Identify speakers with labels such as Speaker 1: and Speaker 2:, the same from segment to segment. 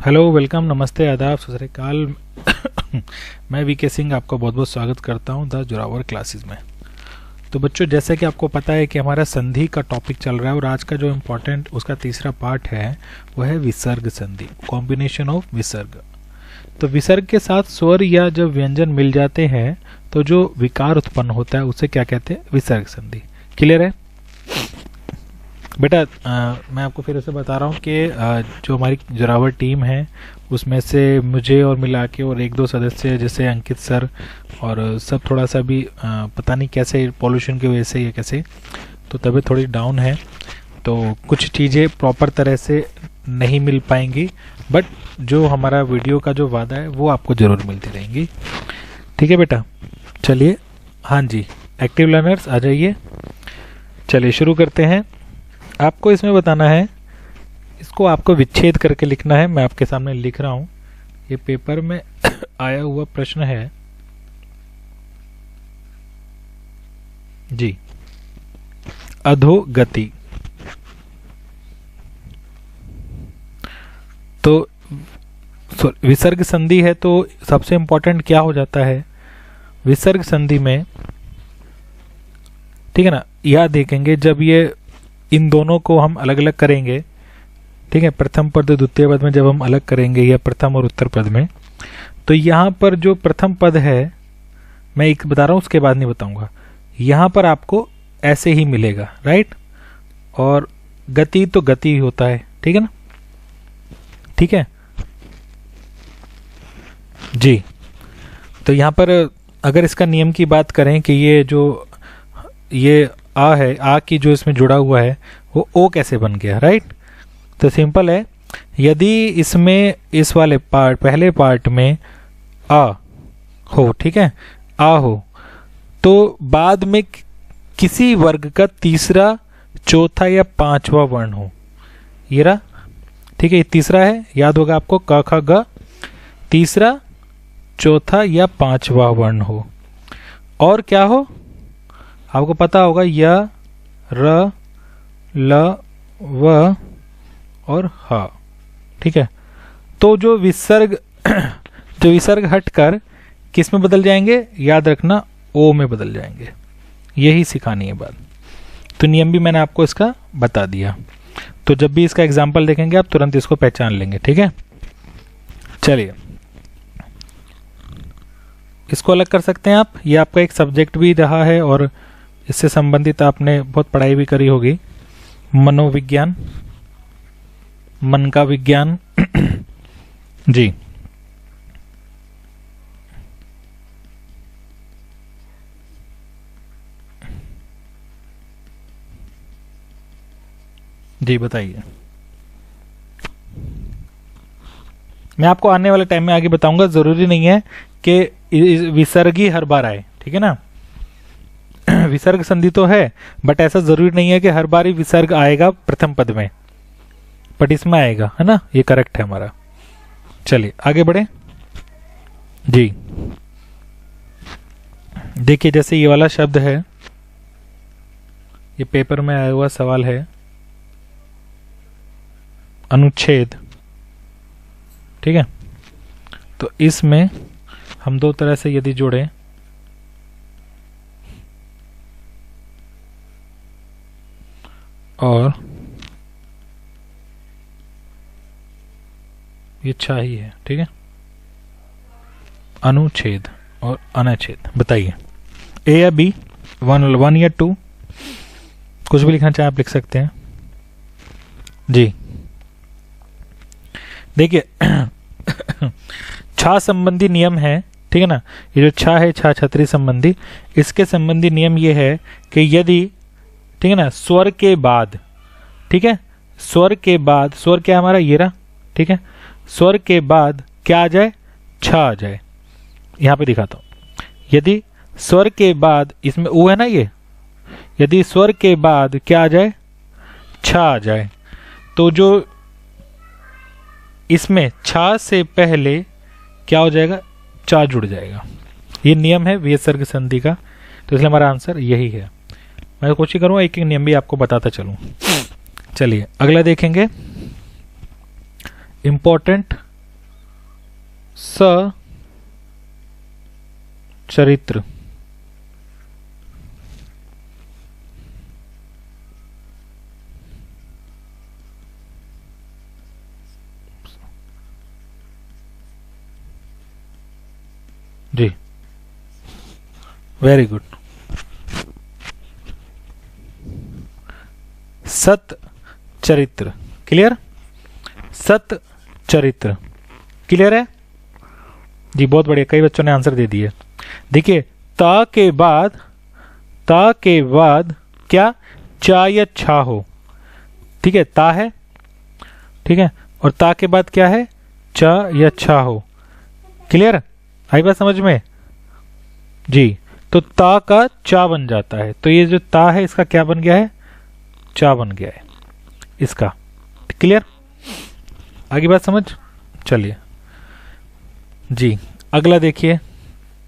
Speaker 1: Hello, welcome, नमस्ते, आदाब, सत श्री अकाल। मैं वीके सिंह आपका बहुत बहुत स्वागत करता हूं द जोरावर क्लासेस में। तो बच्चों, जैसे कि आपको पता है कि हमारा संधि का टॉपिक चल रहा है और आज का जो इम्पोर्टेंट उसका तीसरा पार्ट है वह है विसर्ग संधि, कॉम्बिनेशन ऑफ विसर्ग। तो विसर्ग के साथ स्वर या जब व्यंजन मिल जाते हैं तो जो विकार उत्पन्न होता है उसे क्या कहते हैं? विसर्ग संधि। क्लियर है बेटा? मैं आपको फिर से बता रहा हूँ कि जो हमारी जोरावर टीम है उसमें से मुझे और मिला के और एक दो सदस्य जैसे अंकित सर और सब थोड़ा सा भी पता नहीं कैसे पॉल्यूशन की वजह से या कैसे तो तबीयत थोड़ी डाउन है, तो कुछ चीज़ें प्रॉपर तरह से नहीं मिल पाएंगी, बट जो हमारा वीडियो का जो वादा है वो आपको ज़रूर मिलती रहेंगी। ठीक है बेटा? चलिए, हाँ जी, एक्टिव लर्नर्स आ जाइए। चलिए शुरू करते हैं। आपको इसमें बताना है, इसको आपको विच्छेद करके लिखना है। मैं आपके सामने लिख रहा हूं, ये पेपर में आया हुआ प्रश्न है जी। अधोगति। तो विसर्ग संधि है तो सबसे इंपॉर्टेंट क्या हो जाता है विसर्ग संधि में? ठीक है ना, यह देखेंगे जब ये इन दोनों को हम अलग अलग करेंगे, ठीक है, प्रथम पद द्वितीय पद में जब हम अलग करेंगे या प्रथम और उत्तर पद में, तो यहाँ पर जो प्रथम पद है, मैं एक बता रहा हूँ उसके बाद नहीं बताऊंगा, यहाँ पर आपको ऐसे ही मिलेगा, राइट? और गति तो गति होता है, ठीक है ना? ठीक है जी। तो यहाँ पर अगर इसका नियम की बात करें कि ये आ है, आ की जो इसमें जुड़ा हुआ है वो ओ कैसे बन गया, राइट? तो सिंपल है, यदि इसमें इस वाले पार्ट पहले पार्ट में आ हो, ठीक है, आ हो, तो बाद में किसी वर्ग का तीसरा, चौथा या पांचवा वर्ण हो, ये रहा, ठीक है, ये तीसरा है, याद होगा आपको, क ख ग, तीसरा, चौथा या पांचवा वर्ण हो, और क्या हो आपको पता होगा, य, र, ल, व और ह, ठीक है। तो जो विसर्ग हटकर किस में बदल जाएंगे? याद रखना, ओ में बदल जाएंगे। यही सिखानी है बात। तो नियम भी मैंने आपको इसका बता दिया, तो जब भी इसका एग्जाम्पल देखेंगे आप तुरंत इसको पहचान लेंगे, ठीक है? चलिए, इसको अलग कर सकते हैं आप। ये आपका एक सब्जेक्ट भी रहा है और इससे संबंधित आपने बहुत पढ़ाई भी करी होगी, मनोविज्ञान, मन का विज्ञान। जी, जी बताइए। मैं आपको आने वाले टाइम में आगे बताऊंगा, जरूरी नहीं है कि विसर्ग ही हर बार आए, ठीक है ना? विसर्ग संधि तो है, बट ऐसा जरूरी नहीं है कि हर बार ही विसर्ग आएगा प्रथम पद में, बट इसमें आएगा, है ना? ये करेक्ट है हमारा। चलिए आगे बढ़े जी। देखिए, जैसे ये वाला शब्द है, ये पेपर में आया हुआ सवाल है, अनुच्छेद, ठीक है? तो इसमें हम दो तरह से यदि जोड़ें, और ये अच्छा ही है, ठीक है? अनुच्छेद और अनच्छेद, बताइए ए या बी, 1 या 2, कुछ भी लिखना चाहे आप लिख सकते हैं जी। देखिए छा संबंधी नियम है, ठीक है ना? ये जो छा है, छा छतरी संबंधी, इसके संबंधी नियम ये है कि यदि, ठीक है ना, स्वर के बाद, ठीक है, स्वर के बाद, स्वर क्या है हमारा? ये रहा, ठीक है, स्वर के बाद क्या आ जाए? छा आ जाए। यहां पे दिखाता हूं, यदि स्वर के बाद, इसमें ऊ है ना, ये, यदि स्वर के बाद क्या आ जाए? छा आ जाए, तो जो इसमें छा से पहले क्या हो जाएगा? चा जुड़ जाएगा। ये नियम है विसर्ग संधि का, तो इसलिए हमारा आंसर यही है। मैं कोशिश करूंगा एक एक नियम भी आपको बताता चलूं। चलिए अगला देखेंगे, इंपॉर्टेंट सचरित्र। जी, वेरी गुड। सत चरित्र, क्लियर? सत चरित्र, क्लियर है जी, बहुत बढ़िया। कई बच्चों ने आंसर दे दिए। देखिए, ता के बाद क्या चा या छा हो, ठीक है, ता है, ठीक है, और ता के बाद क्या है, चा या छा हो, क्लियर? आई बात समझ में जी? तो ता का चा बन जाता है, तो ये जो ता है इसका क्या बन गया है, चा बन गया है इसका, क्लियर? आगे बात समझ? चलिए जी, अगला देखिए,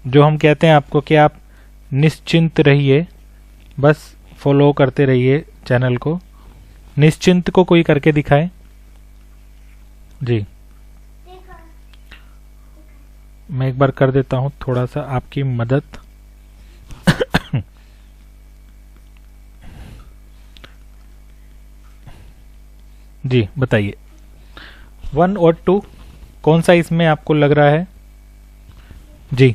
Speaker 1: जो हम कहते हैं आपको कि आप निश्चिंत रहिए, बस फॉलो करते रहिए चैनल को। निश्चिंत को कोई करके दिखाए जी। मैं एक बार कर देता हूं थोड़ा सा आपकी मदद। जी बताइए, 1 और 2 कौन सा इसमें आपको लग रहा है? जी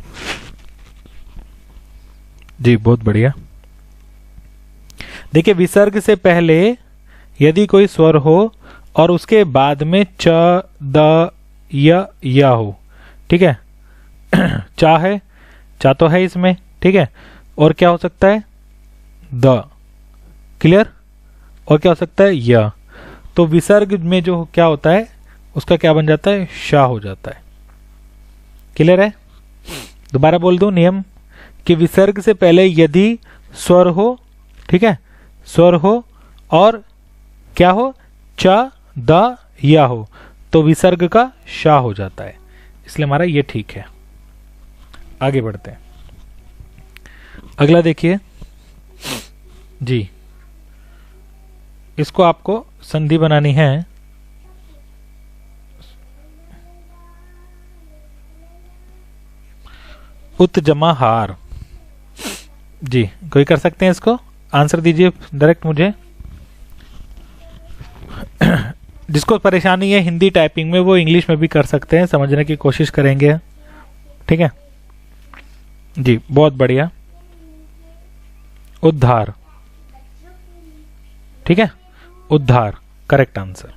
Speaker 1: जी, बहुत बढ़िया। देखिए, विसर्ग से पहले यदि कोई स्वर हो और उसके बाद में च, द, य हो, ठीक है, चा है, चा तो है इसमें, ठीक है, और क्या हो सकता है, द, क्लियर, और क्या हो सकता है, य। तो विसर्ग में जो क्या होता है उसका क्या बन जाता है, शा हो जाता है, क्लियर है? दोबारा बोल दूं नियम कि विसर्ग से पहले यदि स्वर हो, ठीक है, स्वर हो और क्या हो, च, द, या हो, तो विसर्ग का शा हो जाता है, इसलिए हमारा ये ठीक है। आगे बढ़ते हैं, अगला देखिए जी, इसको आपको संधि बनानी है। उत जमा हार, जी कोई कर सकते हैं इसको? आंसर दीजिए डायरेक्ट मुझे। जिसको परेशानी है हिंदी टाइपिंग में वो इंग्लिश में भी कर सकते हैं, समझने की कोशिश करेंगे, ठीक है जी, बहुत बढ़िया। उद्धार, ठीक है, उद्धार करेक्ट आंसर।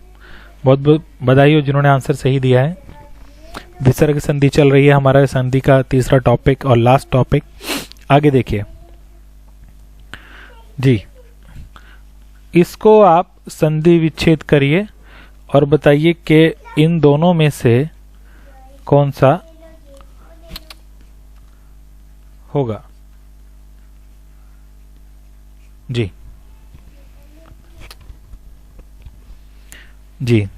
Speaker 1: बहुत बहुत बधाई हो जिन्होंने आंसर सही दिया है। विसर्ग संधि चल रही है हमारा संधि का तीसरा टॉपिक और लास्ट टॉपिक। आगे देखिए जी, इसको आप संधि विच्छेद करिए और बताइए कि इन दोनों में से कौन सा होगा जी। जी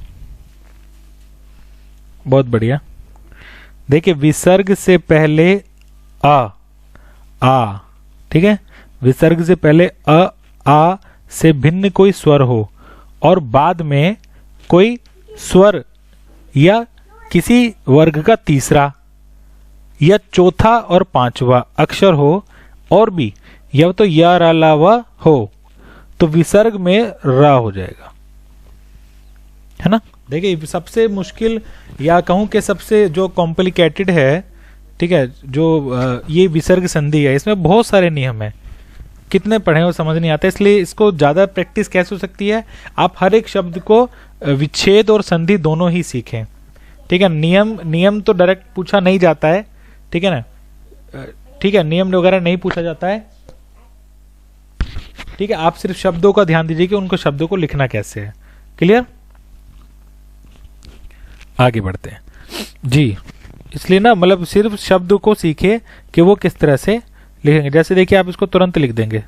Speaker 1: बहुत बढ़िया। देखिए, विसर्ग से पहले आ, ठीक है, विसर्ग से पहले आ से भिन्न कोई स्वर हो और बाद में कोई स्वर या किसी वर्ग का तीसरा या चौथा और पांचवा अक्षर हो और भी या तो या रा ला वा हो तो विसर्ग में रा हो जाएगा, है ना? देखिए, सबसे मुश्किल या कहूं कि सबसे जो कॉम्प्लिकेटेड है, ठीक है, जो ये विसर्ग संधि है, इसमें बहुत सारे नियम है, कितने पढ़े हो समझ नहीं आता, इसलिए इसको ज्यादा प्रैक्टिस कैसे हो सकती है, आप हर एक शब्द को विच्छेद और संधि दोनों ही सीखें, ठीक है। नियम तो डायरेक्ट पूछा नहीं जाता है, ठीक है ना, ठीक है, नियम वगैरह नहीं पूछा जाता है, ठीक है, आप सिर्फ शब्दों का ध्यान दीजिए कि उनको शब्दों को लिखना कैसे है, क्लियर? आगे बढ़ते हैं जी, इसलिए ना मतलब सिर्फ शब्द को सीखे कि वो किस तरह से लिखेंगे। जैसे देखिए, आप इसको तुरंत लिख देंगे,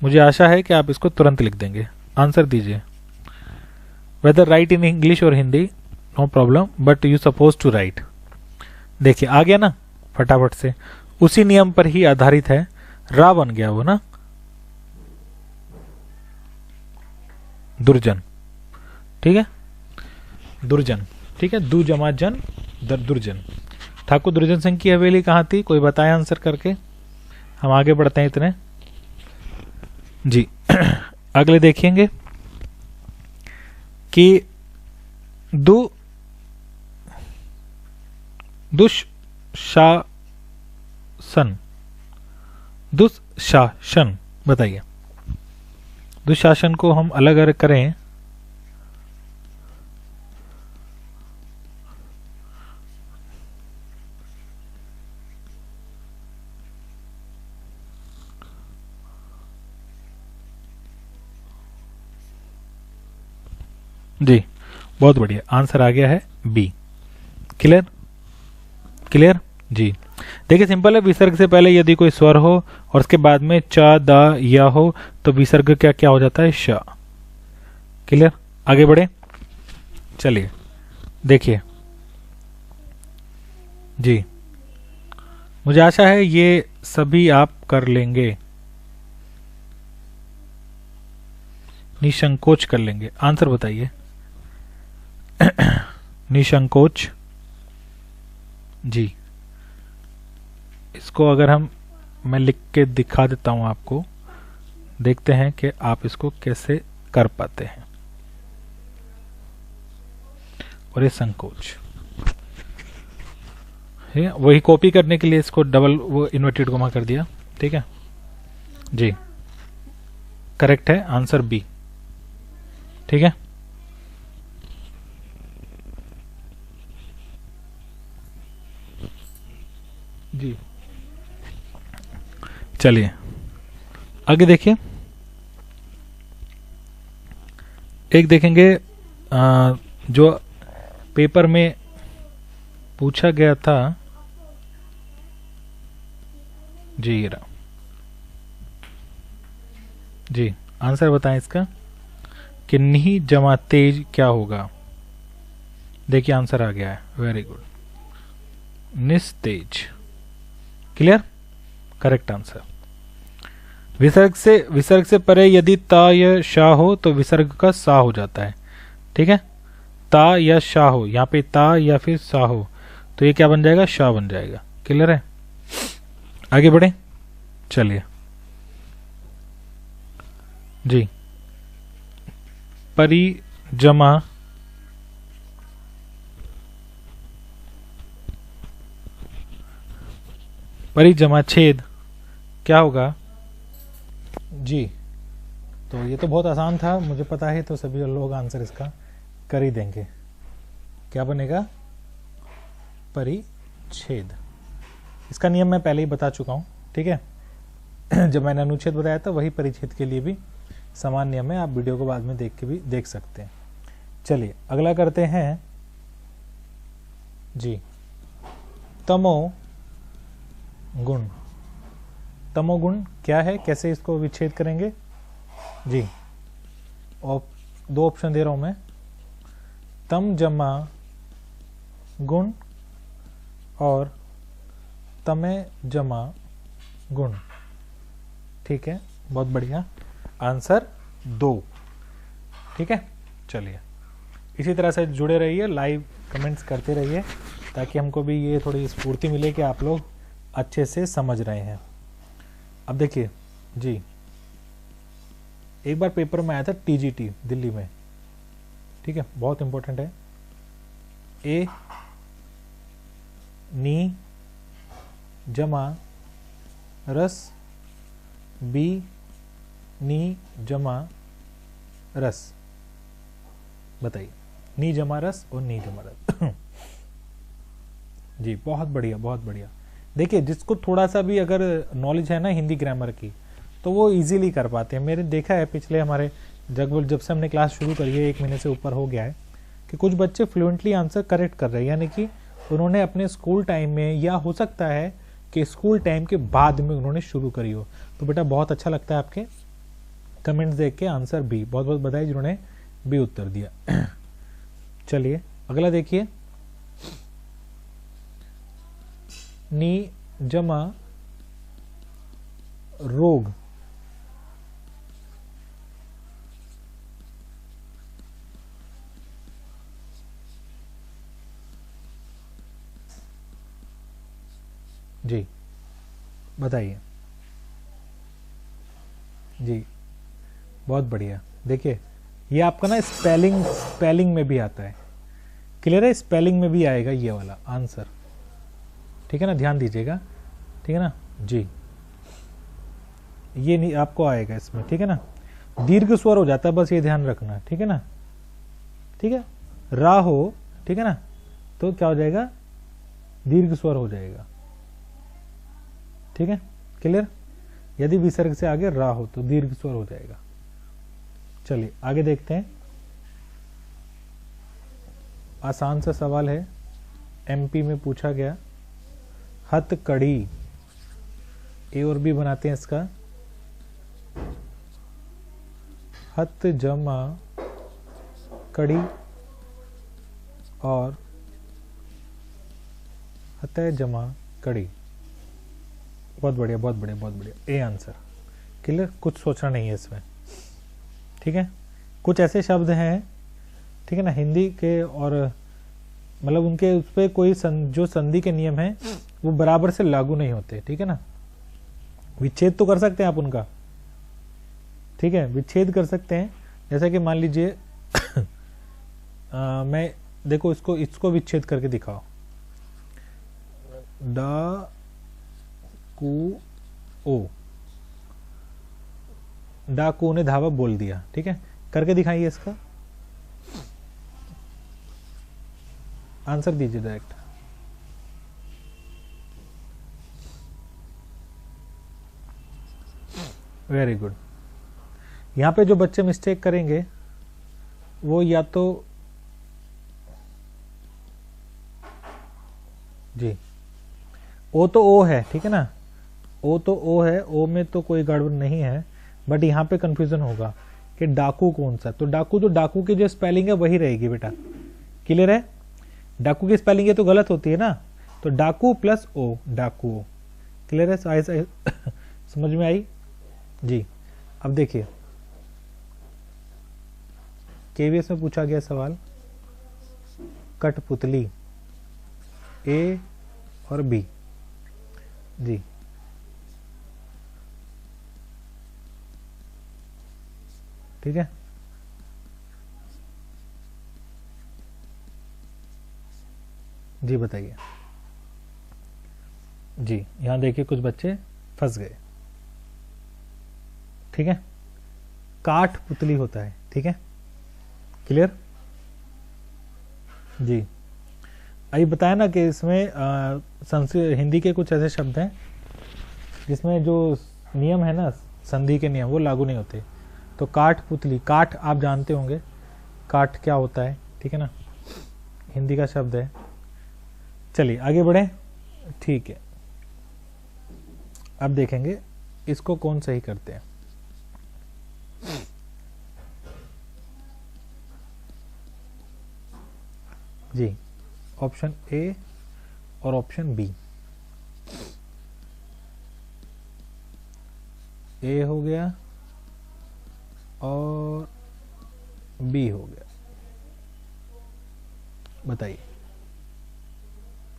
Speaker 1: मुझे आशा है कि आप इसको तुरंत लिख देंगे। आंसर दीजिए, वेदर राइट इन इंग्लिश और Hindi, no problem, but you suppose to write. देखिए आ गया ना फटाफट से, उसी नियम पर ही आधारित है, रा बन गया वो ना, दुर्जन, ठीक है, दुर्जन, ठीक है, दु जमा जन दुर्जन। ठाकुर दुर्जन सिंह की हवेली कहाँ थी, कोई बताए आंसर करके। हम आगे बढ़ते हैं इतने जी। अगले देखेंगे कि दुशासन, दुशासन बताइए। दुशासन को हम अलग अलग करें जी, बहुत बढ़िया, आंसर आ गया है बी। क्लियर, क्लियर जी। देखिए सिंपल है, विसर्ग से पहले यदि कोई स्वर हो और उसके बाद में च द या हो तो विसर्ग क्या क्या हो जाता है, श। क्लियर, आगे बढ़े, चलिए देखिए जी। मुझे आशा है ये सभी आप कर लेंगे, निसंकोच कर लेंगे। आंसर बताइए। निसंकोच जी। इसको अगर मैं लिख के दिखा देता हूं आपको, देखते हैं कि आप इसको कैसे कर पाते हैं। और ये संकोच, वही कॉपी करने के लिए इसको डबल वो इन्वर्टेड कोमा कर दिया। ठीक है जी, करेक्ट है आंसर बी। ठीक है, जी चलिए आगे देखिए। एक देखेंगे जो पेपर में पूछा गया था जी, ये रहा जी। आंसर बताएं इसका कि नी जमा तेज क्या होगा। देखिए आंसर आ गया है, वेरी गुड, निस्तेज। Clear, correct answer. विसर्ग से परे यदि ता या शा हो तो विसर्ग का सा हो जाता है। ठीक है, ता या शा हो, यहाँ पे ता या फिर सा हो तो ये क्या बन जाएगा, शा बन जाएगा। क्लियर है, आगे बढ़े, चलिए जी। परिजमा परिजमा छेद क्या होगा जी। तो ये तो बहुत आसान था, मुझे पता है, तो सभी लोग आंसर इसका कर ही देंगे। क्या बनेगा, परिच्छेद। इसका नियम मैं पहले ही बता चुका हूं। ठीक है, जब मैंने अनुच्छेद बताया था वही परिच्छेद के लिए भी समान नियम है, आप वीडियो को बाद में देख के भी देख सकते हैं। चलिए अगला करते हैं जी, तमो गुण। तमोगुण क्या है, कैसे इसको विच्छेद करेंगे जी। और दो ऑप्शन दे रहा हूं मैं, तम जमा गुण और तमे जमा गुण। ठीक है, बहुत बढ़िया, आंसर 2। ठीक है, चलिए इसी तरह से जुड़े रहिए, लाइव कमेंट्स करते रहिए ताकि हमको भी ये थोड़ी स्फूर्ति मिले कि आप लोग अच्छे से समझ रहे हैं। अब देखिए जी, एक बार पेपर में आया था टीजीटी दिल्ली में। ठीक है, बहुत इंपॉर्टेंट है। ए नी जमा रस, बी नी जमा रस। बताइए, नी जमा रस और नी जमा रस। जी बहुत बढ़िया, बहुत बढ़िया। देखिए जिसको थोड़ा सा भी अगर नॉलेज है ना हिंदी ग्रामर की, तो वो इजीली कर पाते हैं। मैंने देखा है पिछले हमारे जब से हमने क्लास शुरू करी है, 1 महीने से ऊपर हो गया है, कि कुछ बच्चे फ्लुएंटली आंसर करेक्ट कर रहे हैं, यानी कि उन्होंने अपने स्कूल टाइम में, या हो सकता है कि स्कूल टाइम के बाद में उन्होंने शुरू करी हो। तो बेटा बहुत अच्छा लगता है आपके कमेंट्स देख के। आंसर बी, बहुत बहुत बधाई जिन्होंने बी उत्तर दिया। चलिए अगला देखिए, नी जमा रोग। जी बताइए। जी बहुत बढ़िया। देखिए ये आपका ना स्पेलिंग में भी आता है। क्लियर है, स्पेलिंग में भी आएगा ये वाला आंसर। ठीक है ना, ध्यान दीजिएगा। ठीक है ना जी, ये नहीं आपको आएगा इसमें। ठीक है ना, दीर्घ स्वर हो जाता है, बस ये ध्यान रखना। ठीक है ना, ठीक है, रा हो, ठीक है ना, तो क्या हो जाएगा, दीर्घ स्वर हो जाएगा। ठीक है, क्लियर। यदि विसर्ग से आगे रा हो तो दीर्घ स्वर हो जाएगा। चलिए आगे देखते हैं। आसान सा सवाल है, एमपी में पूछा गया। हथकड़ी, ए और बी बनाते हैं इसका। हथ जमा कड़ी और हतः जमा कड़ी। बहुत बढ़िया, बहुत बढ़िया, बहुत बढ़िया, ए आंसर। क्लियर, कुछ सोचना नहीं है इसमें। ठीक है, कुछ ऐसे शब्द हैं, ठीक है ना, हिंदी के और मतलब उनके उस पर कोई जो संधि के नियम हैं वो बराबर से लागू नहीं होते। ठीक है ना, विच्छेद तो कर सकते हैं आप उनका। ठीक है, विच्छेद कर सकते हैं। जैसे कि मान लीजिए मैं देखो इसको विच्छेद करके दिखाओ। डा कु ओ, डाकू ने धावा बोल दिया। ठीक है, करके दिखाइए इसका आंसर दीजिए डायरेक्ट। Very good. यहां पे जो बच्चे मिस्टेक करेंगे वो या तो जी, ओ तो ओ है, ठीक है ना, ओ तो ओ है, ओ में तो कोई गड़बड़ नहीं है, बट यहाँ पे कंफ्यूजन होगा कि डाकू कौन सा। तो डाकू की जो स्पेलिंग है वही रहेगी बेटा। क्लियर है, डाकू की स्पेलिंग ये तो गलत होती है ना, तो डाकू प्लस ओ, डाकू। क्लियर है, समझ में आई जी। अब देखिए केवीएस में पूछा गया सवाल, कठपुतली, ए और बी। जी ठीक है, जी बताइए। जी यहां देखिए कुछ बच्चे फंस गए। ठीक है, काठ पुतली होता है। ठीक है, क्लियर जी। अभी बताया ना कि इसमें संस्कृत हिंदी के कुछ ऐसे शब्द हैं जिसमें जो नियम है ना, संधि के नियम, वो लागू नहीं होते। तो काठ पुतली, काठ आप जानते होंगे काठ क्या होता है। ठीक है ना, हिंदी का शब्द है। चलिए आगे बढ़े। ठीक है, अब देखेंगे इसको कौन सही करते हैं। जी, ऑप्शन ए और ऑप्शन बी। ए हो गया और बी हो गया। बताइए।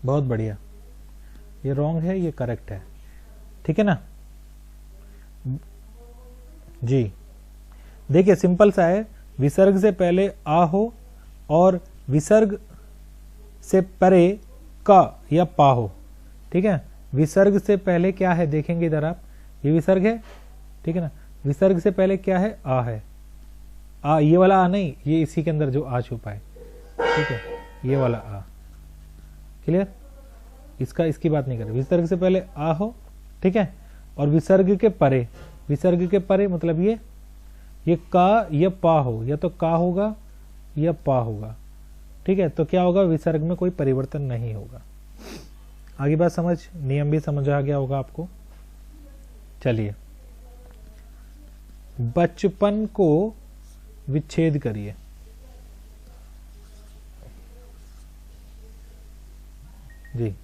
Speaker 1: बहुत बढ़िया, ये रॉन्ग है, ये करेक्ट है। ठीक है ना जी। देखिए सिंपल सा है, विसर्ग से पहले आ हो और विसर्ग से परे का या पा हो। ठीक है, विसर्ग से पहले क्या है देखेंगे इधर आप, ये विसर्ग है। ठीक है ना, विसर्ग से पहले क्या है, आ है। आ, ये वाला आ नहीं, ये इसी के अंदर जो आ छुपा है। ठीक है, ये वाला आ। क्लियर, इसकी बात नहीं कर रहे। विसर्ग से पहले आ हो, ठीक है, और विसर्ग के परे, विसर्ग के परे मतलब ये का या पा हो, या तो का होगा या पा होगा। ठीक है, तो क्या होगा, विसर्ग में कोई परिवर्तन नहीं होगा। आगे बात समझ, नियम भी समझ आ गया होगा आपको। चलिए, बचपन को विच्छेद करिए। जी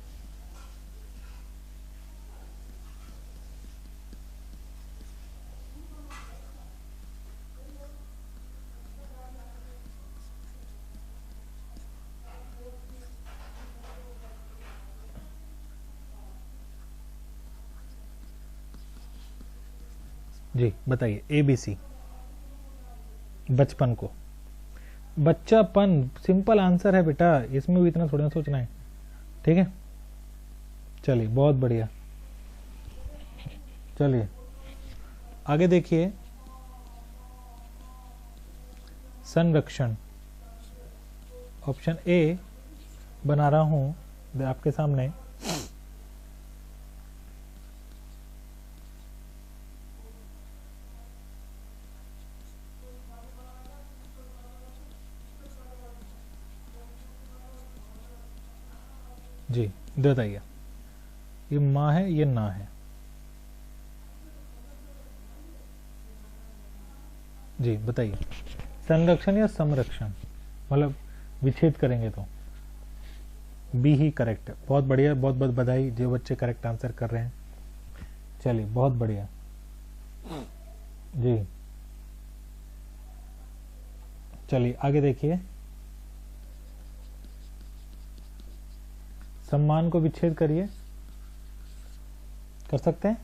Speaker 1: जी बताइए, ABC, बचपन को, बच्चापन, सिंपल आंसर है बेटा, इसमें भी इतना थोड़ा ना सोचना है, ठीक है। चलिए बहुत बढ़िया, चलिए आगे देखिए, संरक्षण, ऑप्शन ए बना रहा हूं आपके सामने। जी बताइए, ये माँ है ये ना है? जी बताइए, संरक्षण या संरक्षण, मतलब विच्छेद करेंगे तो बी ही करेक्ट है। बहुत बढ़िया, बहुत बहुत बधाई जो बच्चे करेक्ट आंसर कर रहे हैं। चलिए बहुत बढ़िया जी, चलिए आगे देखिए, सम्मान को विच्छेद करिए, कर सकते हैं?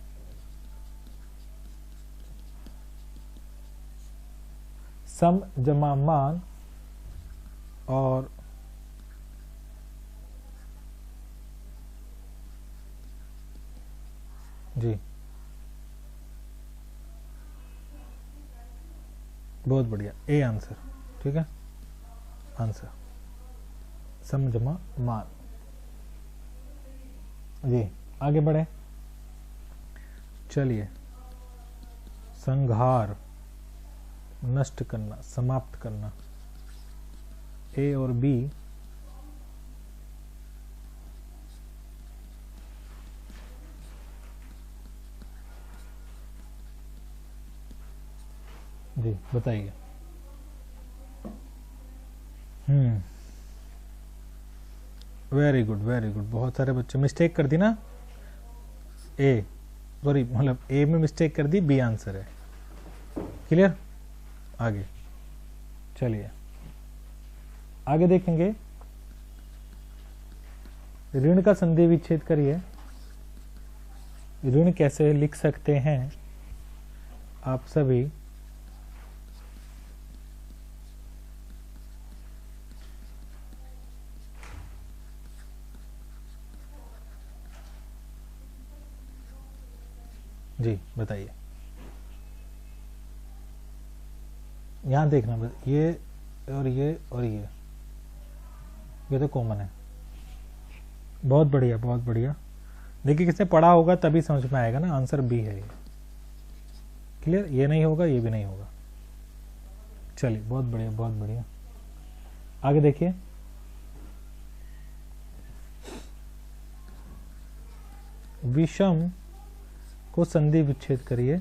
Speaker 1: सम जमा मान और जी बहुत बढ़िया, ए आंसर, ठीक है, आंसर सम जमा मान। जी आगे बढ़े, चलिए, संहार, नष्ट करना, समाप्त करना, ए और बी, जी बताइए। वेरी गुड वेरी गुड, बहुत सारे बच्चे मिस्टेक कर दी ना, ए सॉरी मतलब ए में मिस्टेक कर दी, बी आंसर है, क्लियर। आगे चलिए, आगे देखेंगे, ऋण का संधि विच्छेद करिए। ऋण कैसे लिख सकते हैं आप सभी? जी बताइए, यहां देखना बस, ये और ये और ये तो कॉमन है। बहुत बढ़िया बहुत बढ़िया, देखिए किसने पढ़ा होगा तभी समझ में आएगा ना, आंसर बी है ये, क्लियर। ये नहीं होगा, ये भी नहीं होगा। चलिए बहुत बढ़िया बहुत बढ़िया, आगे देखिए, विषम को संधि विच्छेद करिए,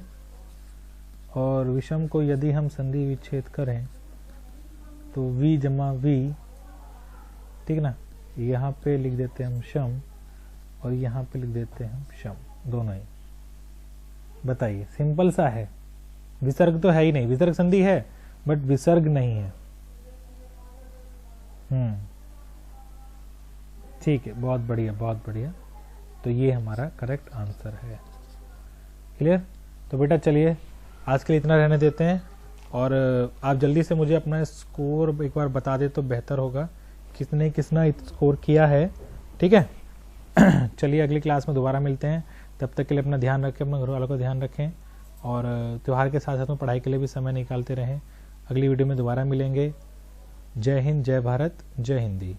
Speaker 1: और विषम को यदि हम संधि विच्छेद करें तो v जमा v, ठीक ना, यहाँ पे लिख देते हैं हम शम और यहाँ पे लिख देते हैं हम शम, दोनों ही। बताइए, सिंपल सा है, विसर्ग तो है ही नहीं, विसर्ग संधि है बट विसर्ग नहीं है। ठीक है, बहुत बढ़िया बहुत बढ़िया, तो ये हमारा करेक्ट आंसर है, क्लियर। तो बेटा चलिए आज के लिए इतना रहने देते हैं, और आप जल्दी से मुझे अपना स्कोर एक बार बता दे तो बेहतर होगा, किसने किसना स्कोर किया है, ठीक है। चलिए अगली क्लास में दोबारा मिलते हैं, तब तक के लिए अपना ध्यान रखें, अपने घर वालों का ध्यान रखें, और त्यौहार के साथ साथ में पढ़ाई के लिए भी समय निकालते रहें। अगली वीडियो में दोबारा मिलेंगे। जय हिंद, जय भारत, जय हिंदी।